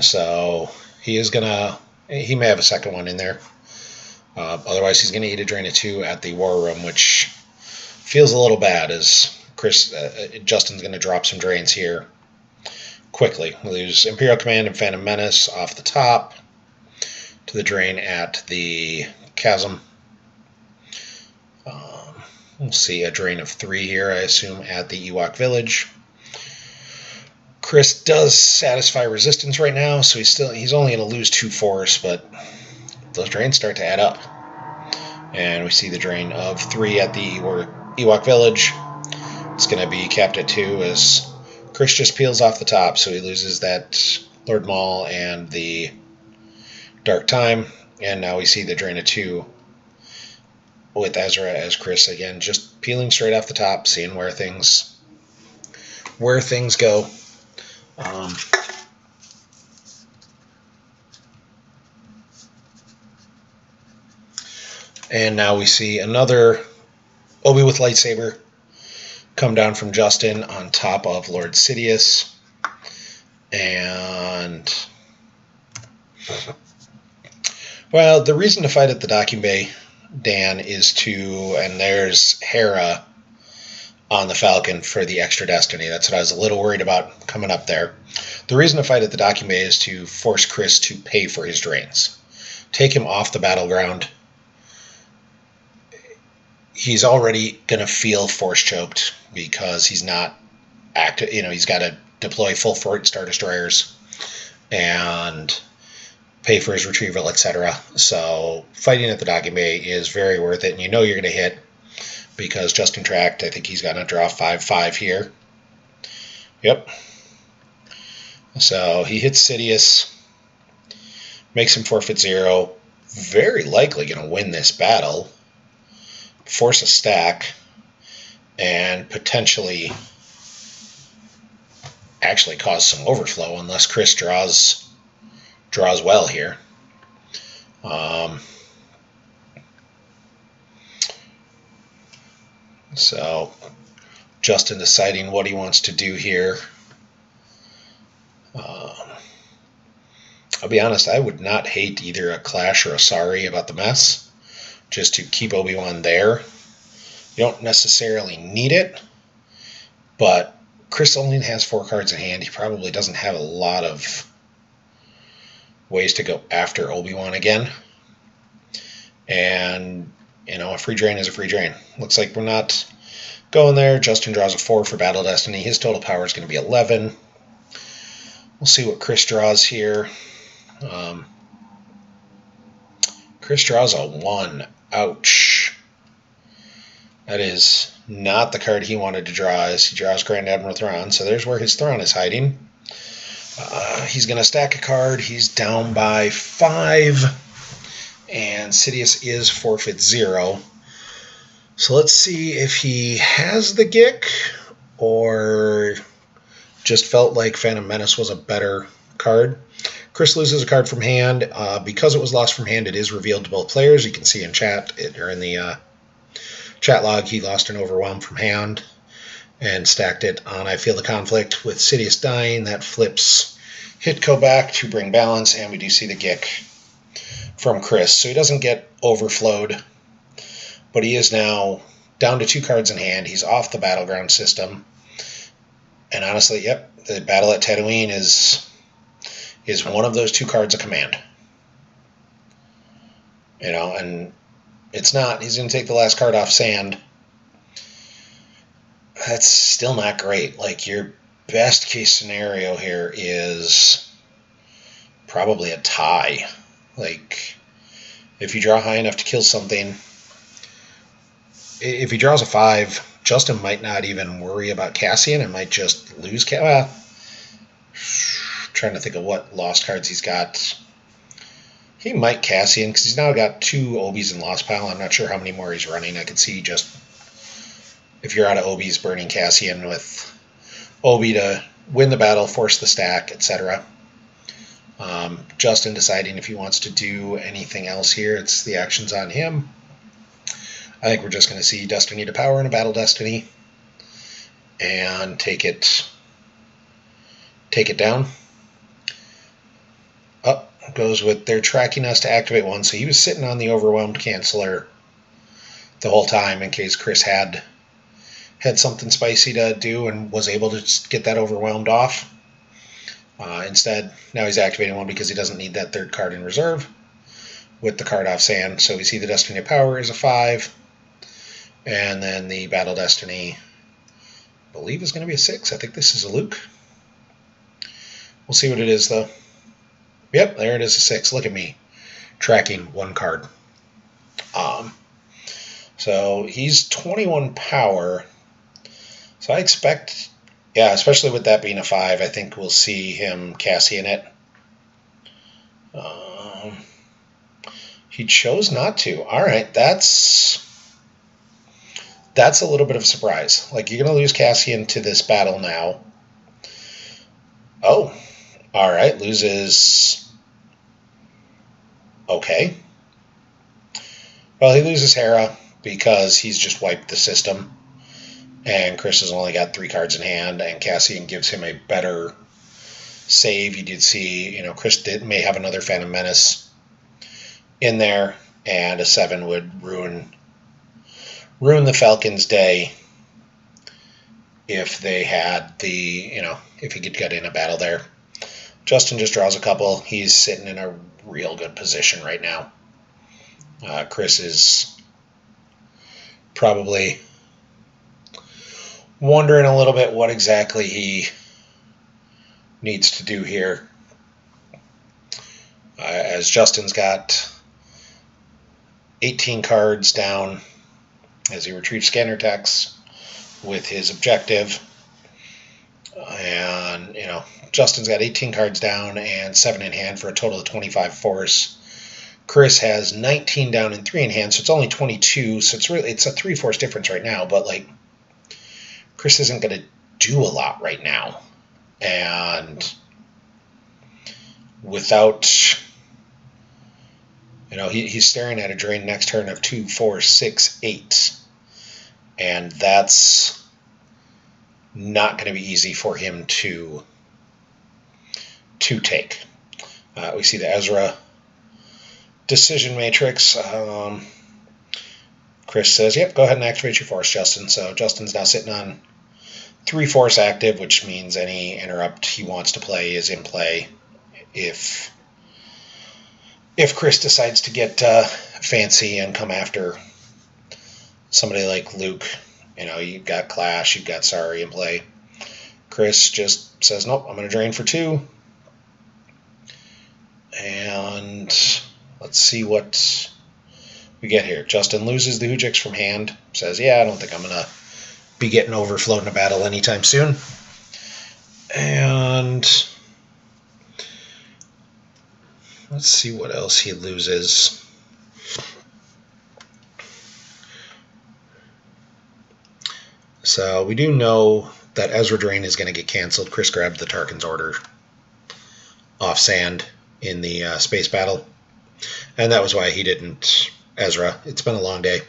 Speaker 1: So he may have a second one in there. Otherwise, he's going to eat a drain of 2 at the War Room, which feels a little bad as Justin's going to drop some drains here quickly. We'll lose Imperial Command and Phantom Menace off the top to the drain at the Chasm. We'll see a drain of 3 here, I assume, at the Ewok Village. Chris does satisfy resistance right now, so he's only going to lose 2 force, but those drains start to add up. And we see the drain of 3 at the Ewok Village. It's going to be capped at 2 as Chris just peels off the top, so he loses that Lord Maul and the Dark Time. And now we see the drain of 2 with Ezra as Chris again, just peeling straight off the top, seeing where things go. And now we see another Obi with lightsaber come down from Justin on top of Lord Sidious. And well, the reason to fight at the docking bay, Dan, is and there's Hera on the Falcon for the extra destiny. That's what I was a little worried about coming up there. The reason to fight at the docking bay is to force Chris to pay for his drains. Take him off the battleground. He's already going to feel force choked because he's not active. He's got to deploy full Star Destroyers and pay for his retrieval, etc. So fighting at the docking bay is very worth it, and you're going to hit because Justin tracked. I think he's going to draw 5/5 here. Yep. So he hits Sidious, makes him forfeit 0. Very likely going to win this battle, force a stack, and potentially actually cause some overflow unless Chris draws well here. So Justin deciding what he wants to do here. I'll be honest, I would not hate either a Clash or a Sorry about the mess, just to keep Obi-Wan there. You don't necessarily need it, but Chris only has 4 cards in hand. He probably doesn't have a lot of ways to go after Obi-Wan again. And, a free drain is a free drain. Looks like we're not going there. Justin draws a 4 for Battle Destiny. His total power is going to be 11. We'll see what Chris draws here. Chris draws a 1. Ouch. That is not the card he wanted to draw, as he draws Grand Admiral Thrawn. So there's where his Thrawn is hiding. He's going to stack a card. He's down by 5. And Sidious is forfeit 0. So let's see if he has the Gick or just felt like Phantom Menace was a better card. Chris loses a card from hand. Because it was lost from hand, it is revealed to both players. You can see in chat, or in the chat log, he lost an Overwhelm from hand and stacked it on I Feel the Conflict. With Sidious dying, that flips HITCO back to bring balance, and we do see the Gick from Chris. So he doesn't get overflowed, but he is now down to 2 cards in hand. He's off the battleground system. And honestly, yep, the battle at Tatooine is one of those 2 cards of command. And it's not. He's going to take the last card off sand. That's still not great. Like, your best case scenario here is probably a tie. Like, if you draw high enough to kill something, if he draws a 5, Justin might not even worry about Cassian and might just lose Cassian. Trying to think of what lost cards he's got. He might Cassian, because he's now got 2 Obies in Lost Pile. I'm not sure how many more he's running. I could see just, if you're out of Obies, burning Cassian with Obi to win the battle, force the stack, etc. Justin deciding if he wants to do anything else here. It's the actions on him. I think we're just going to see Destiny to power in a Battle Destiny and take it down. Up goes with they're tracking us to activate one, so he was sitting on the overwhelmed canceller the whole time in case Chris had something spicy to do and was able to get that overwhelmed off. Instead, now he's activating one because he doesn't need that third card in reserve with the card off sand. So we see the Destiny of Power is a 5. And then the Battle Destiny, I believe, is going to be a 6. I think this is a Luke. We'll see what it is, though. Yep, there it is, a 6. Look at me tracking one card. So he's 21 power. So I expect, yeah, especially with that being a 5, I think we'll see him Cassian it. He chose not to. All right, that's a little bit of a surprise. Like, you're going to lose Cassian to this battle now. Oh, all right, loses. Okay. Well, he loses Hera because he's just wiped the system. And Chris has only got 3 cards in hand, and Cassian gives him a better save. You did see, Chris may have another Phantom Menace in there, and a 7 would ruin the Falcons' day if they had if he could get in a battle there. Justin just draws a couple. He's sitting in a real good position right now. Chris is probably wondering a little bit what exactly he needs to do here. As Justin's got 18 cards down as he retrieves scanner text with his objective. And, Justin's got 18 cards down and 7 in hand for a total of 25 force. Chris has 19 down and 3 in hand, so it's only 22. So it's a 3 force difference right now, but Chris isn't going to do a lot right now. And without, he's staring at a drain next turn of 2, 4, 6, 8. And that's not going to be easy for him to take. We see the Ezra decision matrix. Chris says, yep, go ahead and activate your force, Justin. So Justin's now sitting on 3 force active, which means any interrupt he wants to play is in play. If Chris decides to get fancy and come after somebody like Luke, you've got Clash, you've got Sari in play. Chris just says, nope, I'm going to drain for 2. And let's see what we get here. Justin loses the Hujix from hand. Says, yeah, I don't think I'm going to be getting overflowed in a battle anytime soon. And let's see what else he loses. So we do know that Ezra Drain is going to get canceled. Chris grabbed the Tarkin's Order off sand in the space battle. And that was why he didn't Ezra. It's been a long day.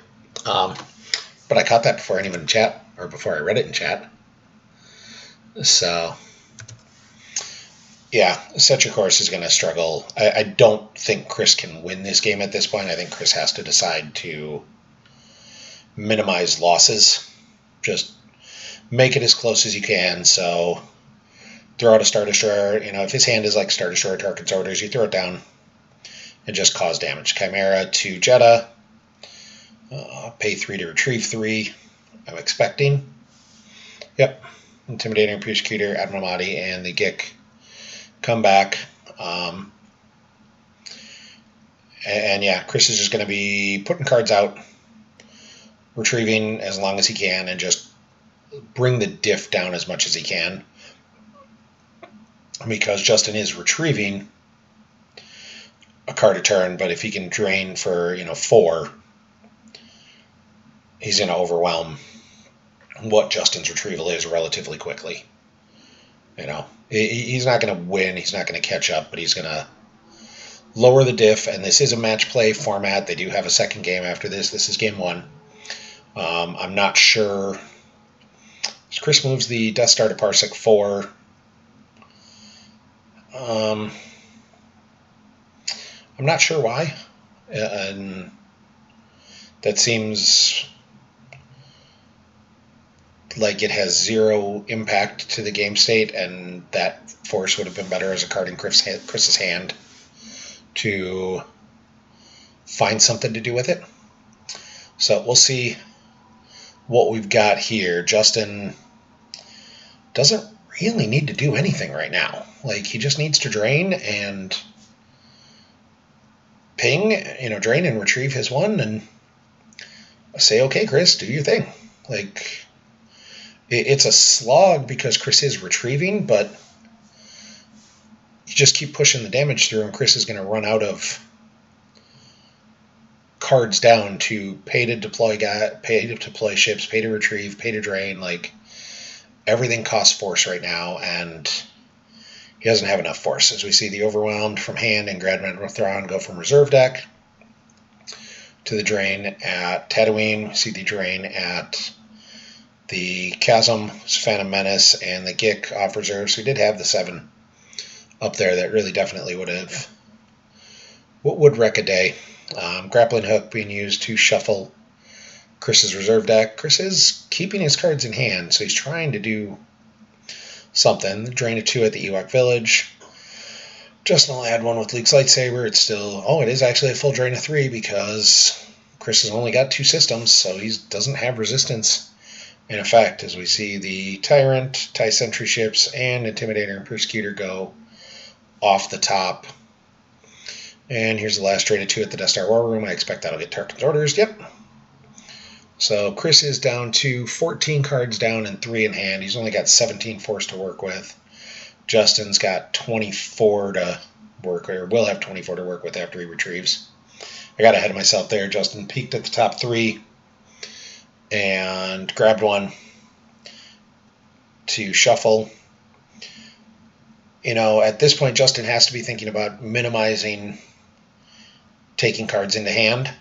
Speaker 1: But I caught that before anyone in chat, or before I read it in chat. So, yeah, Set Your Course is going to struggle. I don't think Chris can win this game at this point. I think Chris has to decide to minimize losses. Just make it as close as you can. So, throw out a Star Destroyer. If his hand is like Star Destroyer, Tarkin's Orders, you throw it down and just cause damage. Chimera to Jeddah. Pay 3 to retrieve 3. I'm expecting. Yep. Intimidating Persecutor, Admiral Mahdi, and the Gik come back. And yeah, Chris is just going to be putting cards out, retrieving as long as he can, and just bring the diff down as much as he can. Because Justin is retrieving a card a turn, but if he can drain for 4, he's going to overwhelm what Justin's retrieval is relatively quickly. He's not going to win. He's not going to catch up, but he's going to lower the diff. And this is a match play format. They do have a second game after this. This is game 1. I'm not sure. Chris moves the Death Star to Parsec 4. I'm not sure why. And that seems like it has zero impact to the game state, and that force would have been better as a card in Chris's hand to find something to do with it. So we'll see what we've got here. Justin doesn't really need to do anything right now. Like, he just needs to drain and ping, drain and retrieve his one, and say, okay, Chris, do your thing. Like, it's a slog because Chris is retrieving, but you just keep pushing the damage through, and Chris is going to run out of cards down to pay to deploy ships, pay to retrieve, pay to drain. Like, everything costs force right now, and he doesn't have enough force. As we see the Overwhelmed from hand and Grand Thrawn go from reserve deck to the drain at Tatooine. We see the drain at the Chasm, Phantom Menace, and the Gik off reserve. So we did have the 7 up there that really definitely would wreck a day. Grappling Hook being used to shuffle Chris's reserve deck. Chris is keeping his cards in hand, so he's trying to do something. Drain a 2 at the Ewok Village. Justin will add 1 with Luke's lightsaber. It's still... Oh, it is actually a full drain of 3 because Chris has only got 2 systems, so he doesn't have resistance in effect, as we see the Tyrant, TIE Sentry ships, and Intimidator and Persecutor go off the top. And here's the last drain of 2 at the Death Star War Room. I expect that'll get Tarkin's orders. Yep. So Chris is down to 14 cards down and 3 in hand. He's only got 17 force to work with. Justin's got 24 to work, or will have 24 to work with after he retrieves. I got ahead of myself there. Justin peeked at the top 3 and grabbed 1 to shuffle. At this point, Justin has to be thinking about minimizing taking cards into hand,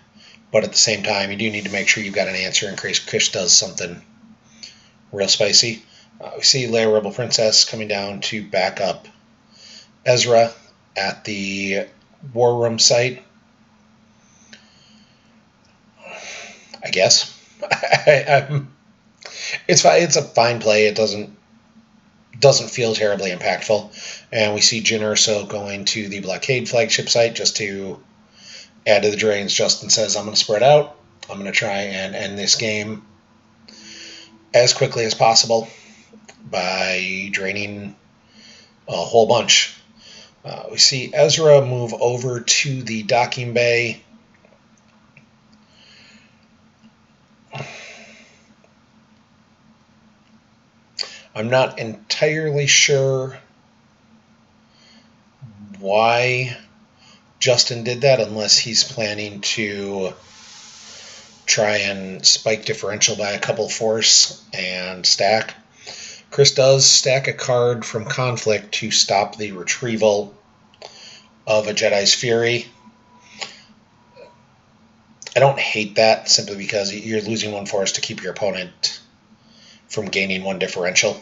Speaker 1: but at the same time, you do need to make sure you've got an answer in case Chris does something real spicy. We see Leia Rebel Princess coming down to back up Ezra at the War Room site. I guess. It's fine. It's a fine play. It doesn't feel terribly impactful. And we see Jyn Erso going to the Blockade flagship site just to add to the drains. Justin says, I'm going to spread out. I'm going to try and end this game as quickly as possible by draining a whole bunch. We see Ezra move over to the docking bay. I'm not entirely sure why Justin did that, unless he's planning to try and spike differential by a couple force and stack. Chris does stack a card from Conflict to stop the retrieval of a Jedi's Fury. I don't hate that, simply because you're losing 1 force to keep your opponent from gaining 1 differential.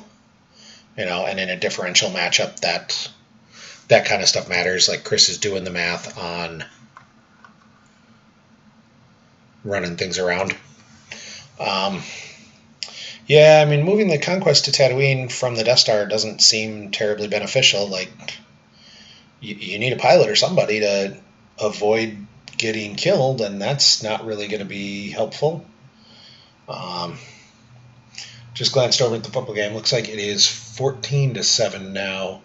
Speaker 1: And in a differential matchup, that kind of stuff matters. Like, Chris is doing the math on running things around. Yeah, I mean, moving the Conquest to Tatooine from the Death Star doesn't seem terribly beneficial. Like, you need a pilot or somebody to avoid getting killed, and that's not really going to be helpful. Just glanced over at the football game. Looks like it is 14-7 now,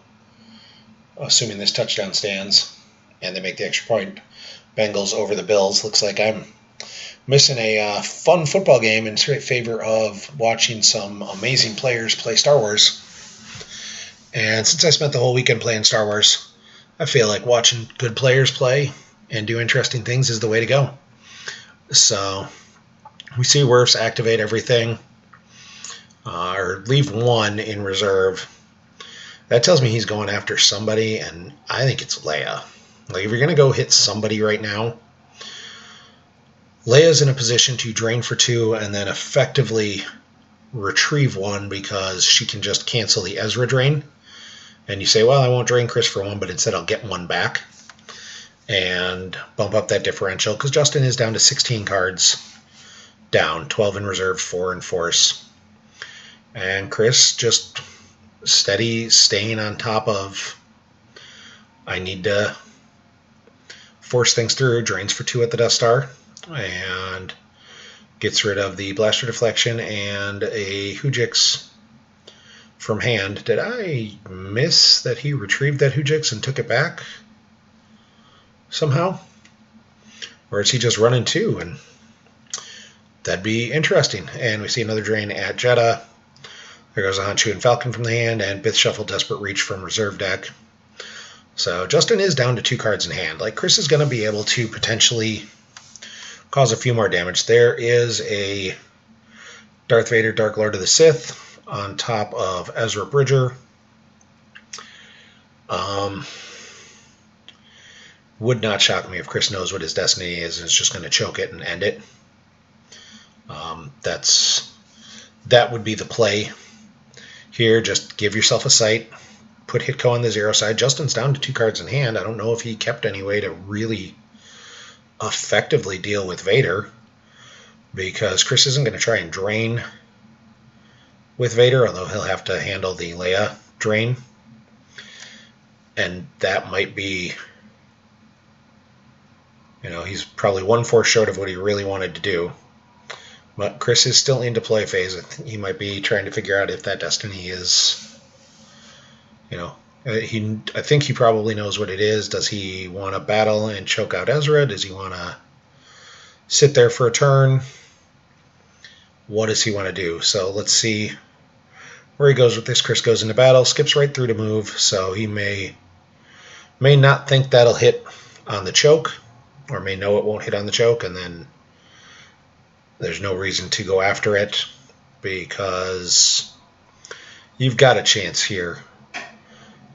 Speaker 1: assuming this touchdown stands and they make the extra point. Bengals over the Bills. Looks like I'm missing a fun football game in straight favor of watching some amazing players play Star Wars. And since I spent the whole weekend playing Star Wars, I feel like watching good players play and do interesting things is the way to go. So we see Wirfs activate everything, or leave 1 in reserve. That tells me he's going after somebody, and I think it's Leia. Like, if you're going to go hit somebody right now, Leia's in a position to drain for 2 and then effectively retrieve 1 because she can just cancel the Ezra drain. And you say, well, I won't drain Chris for 1, but instead I'll get 1 back and bump up that differential because Justin is down to 16 cards down, 12 in reserve, 4 in force. And Chris just steady staying on top of, I need to force things through, drains for 2 at the Death Star, and gets rid of the Blaster Deflection and a Hujix from hand. Did I miss that he retrieved that Hujix and took it back somehow? Or is he just running 2? And that'd be interesting. And we see another drain at Jedha. There goes a Honshu and Falcon from the hand, and Bith Shuffle Desperate Reach from reserve deck. So Justin is down to 2 cards in hand. Like, Chris is going to be able to potentially cause a few more damage. There is a Darth Vader, Dark Lord of the Sith on top of Ezra Bridger. Would not shock me if Chris knows what his destiny is and is just going to choke it and end it. That would be the play here. Just give yourself a sight. Put HITCO on the 0 side. Justin's down to 2 cards in hand. I don't know if he kept any way to really effectively deal with Vader, because Chris isn't going to try and drain with Vader, although he'll have to handle the Leia drain. And that might be, he's probably 1/4 short of what he really wanted to do. But Chris is still into play phase. He might be trying to figure out if that destiny is, I think he probably knows what it is. Does he want to battle and choke out Ezra? Does he want to sit there for a turn? What does he want to do? So let's see where he goes with this. Chris goes into battle, skips right through to move, so he may not think that'll hit on the choke, or may know it won't hit on the choke, and then there's no reason to go after it because you've got a chance here.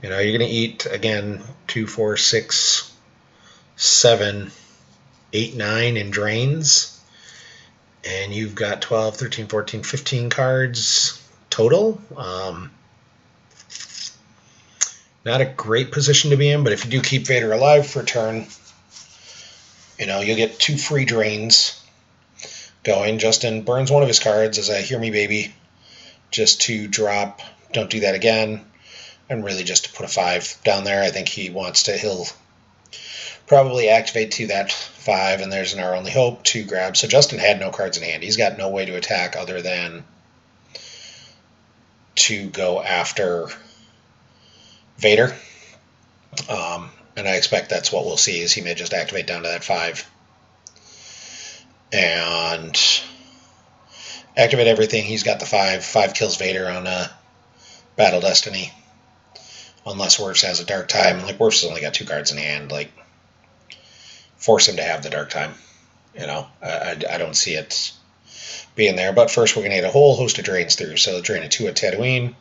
Speaker 1: You're going to eat, again, 2, 4, 6, 7, 8, 9 in drains. And you've got 12, 13, 14, 15 cards total. Not a great position to be in, but if you do keep Vader alive for a turn, you'll get 2 free drains going. Justin burns one of his cards as a Hear Me Baby, just to drop Don't Do That Again, and really just to put a 5 down there. I think he'll probably activate to that 5, and there's an Our Only Hope to grab. So Justin had no cards in hand. He's got no way to attack other than to go after Vader. And I expect that's what we'll see, is he may just activate down to that 5. And activate everything. He's got the 5. 5 kills Vader on a Battle Destiny. Unless Wirfs has a Dark Time. Like, Wirfs has only got 2 cards in hand. Like, force him to have the Dark Time. I don't see it being there. But first we're going to get a whole host of drains through. So drain a 2 at Tatooine.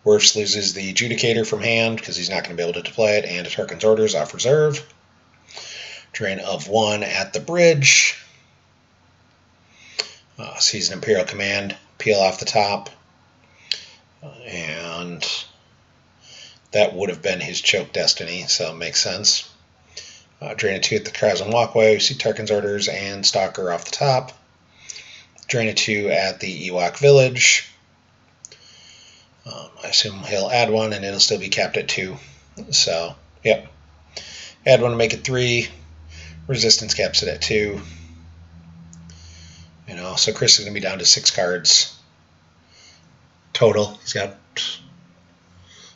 Speaker 1: Wirfs loses the Judicator from hand because he's not going to be able to deploy it, and a Tarkin's Orders off reserve. Drain of 1 at the bridge. Sees an Imperial Command peel off the top. And that would have been his choke destiny, so it makes sense. Drain a 2 at the Krausen Walkway. We see Tarkin's Orders and Stalker off the top. Drain a 2 at the Ewok Village. I assume he'll add 1 and it'll still be capped at 2. So, yep. Add 1 to make it 3. Resistance caps it at 2. So Chris is going to be down to 6 cards total. He's got,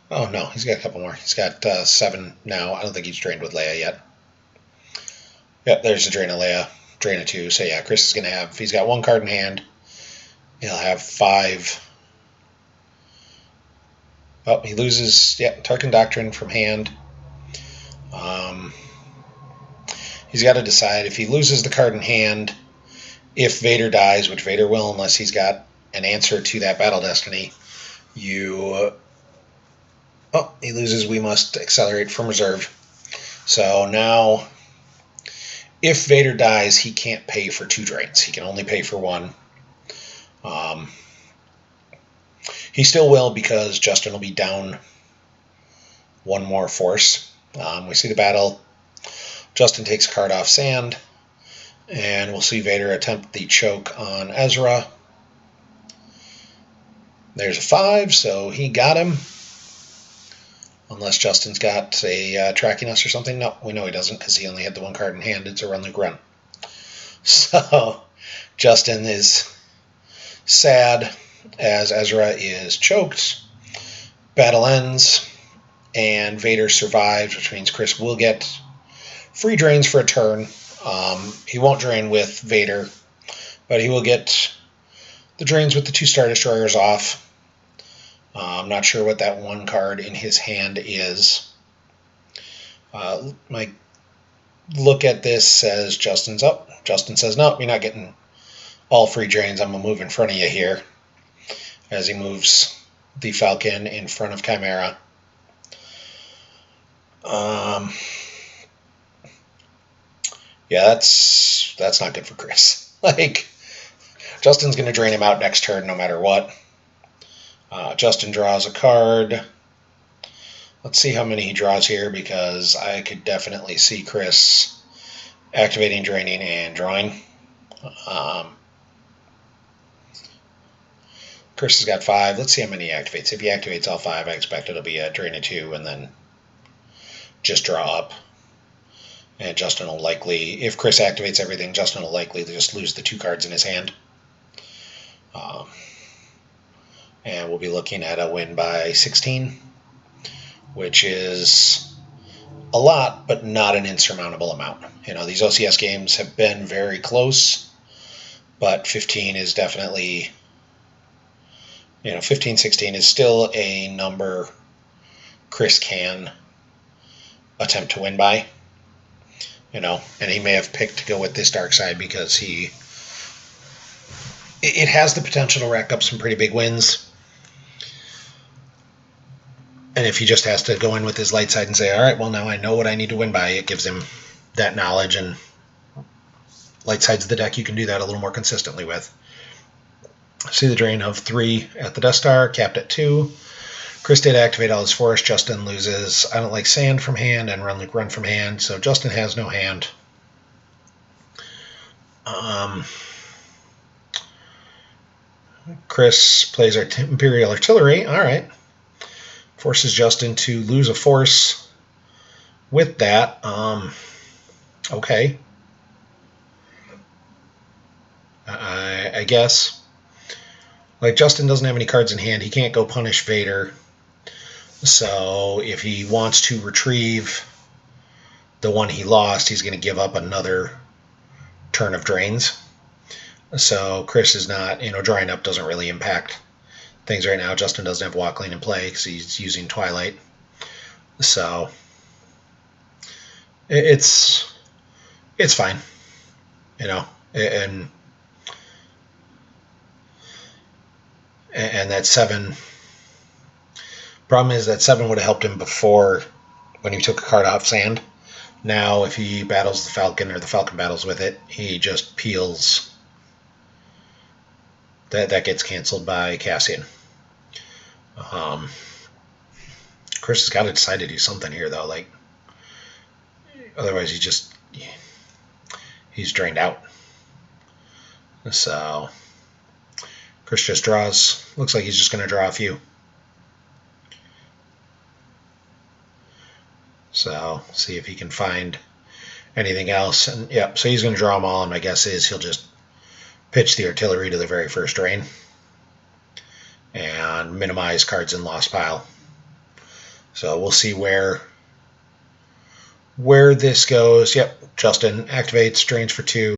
Speaker 1: oh no, he's got a couple more. He's got 7 now. I don't think he's drained with Leia yet. Yep, there's the drain of Leia. Drain of 2. So yeah, Chris is going to have, if he's got 1 card in hand, he'll have 5. Oh, he loses, Tarkin Doctrine from hand. He's got to decide if he loses the card in hand, if Vader dies, which Vader will unless he's got an answer to that Battle Destiny, you Oh, he loses. We must accelerate from reserve. So now, if Vader dies, he can't pay for 2 drains. He can only pay for 1. He still will because Justin will be down 1 more force. We see the battle. Justin takes a card off sand, and we'll see Vader attempt the choke on Ezra. There's a 5, so he got him. Unless Justin's got a tracking us or something. No, we know he doesn't because he only had the 1 card in hand. It's a run, Luke, run. So Justin is sad as Ezra is choked. Battle ends, and Vader survives, which means Chris will get free drains for a turn. He won't drain with Vader, but he will get the drains with the 2 Star Destroyers off. I'm not sure what that 1 card in his hand is. My look at this says Justin's up. Justin says, no, you're not getting all free drains. I'm going to move in front of you here, as he moves the Falcon in front of Chimera. Yeah, that's not good for Chris. Like, Justin's going to drain him out next turn no matter what. Justin draws a card. Let's see how many he draws here, because I could definitely see Chris activating, draining, and drawing. Chris has got 5. Let's see how many he activates. If he activates all 5, I expect it'll be a drain of 2 and then just draw up. And Justin will likely, if Chris activates everything, Justin will likely just lose the 2 cards in his hand. And we'll be looking at a win by 16, which is a lot, but not an insurmountable amount. You know, these OCS games have been very close, but 15 is definitely, 15, 16 is still a number Chris can attempt to win by. And he may have picked to go with this dark side because it has the potential to rack up some pretty big wins. And if he just has to go in with his light side and say, all right, well, now I know what I need to win by, it gives him that knowledge. And light side's the deck you can do that a little more consistently with. See the drain of 3 at the Death Star, capped at 2. Chris did activate all his force. Justin loses I don't like sand from hand and run Luke run from hand. So Justin has no hand. Chris plays our Imperial Artillery. All right. Forces Justin to lose a force with that. Okay. I guess. Like, Justin doesn't have any cards in hand. He can't go punish Vader. So if he wants to retrieve the one he lost, he's going to give up another turn of drains. So Chris is not, drying up doesn't really impact things right now. Justin doesn't have Walk Lane in play because he's using Twilight. So it's fine, and that 7. Problem is that 7 would have helped him before when he took a card off sand. Now, if he battles the Falcon or the Falcon battles with it, he just peels. That gets canceled by Cassian. Chris has got to decide to do something here, though. Like, otherwise, he's drained out. So Chris just draws. Looks like he's just going to draw a few. So see if he can find anything else. And yeah, so he's going to draw them all. And my guess is he'll just pitch the artillery to the very first drain and minimize cards in lost pile. So we'll see where this goes. Yep, Justin activates, drains for 2.